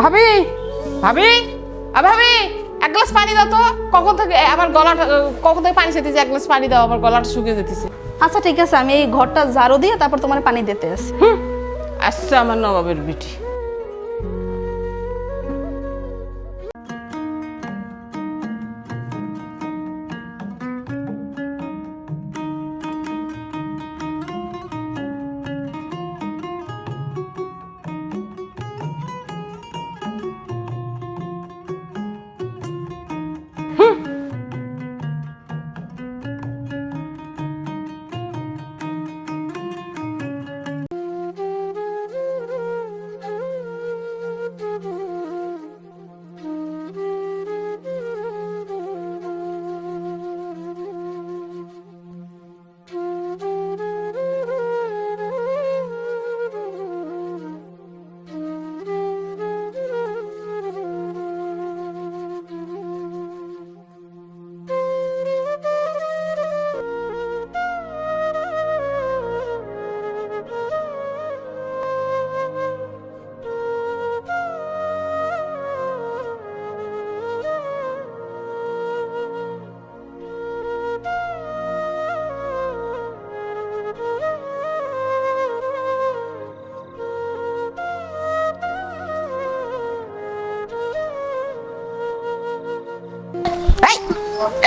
ভাবি ভাবি ভাবি এক গ্লাস পানি দাও তো। কখন থেকে আমার গলাটা কখন থেকে পানি খেতেছি, এক গ্লাস পানি দাও, আমার গলাটা শুকিয়ে যেতেছে। আচ্ছা ঠিক আছে, আমি এই ঘরটা ঝাড়ু দিয়ে তারপর তোমার পানি দিতে আসি। আচ্ছা আমার নবাবের বিটি।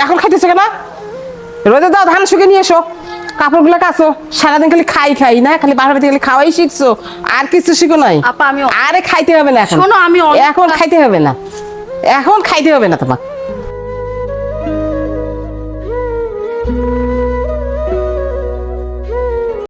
এখন খাইতেছো কেন? রোদে দাও, ধান শুকিয়ে নিয়ে এসো, কাপড়গুলো কাছো। সারাদিন খালি খাই না, খালি বারবার খালি খাওয়াই শিখছো, আর কিছু শিখো নাই। আপা আমি আরে খাইতে হবে না এখন, শোনো আমি এখন খাইতে হবে না, এখন খাইতে হবে না তোমার।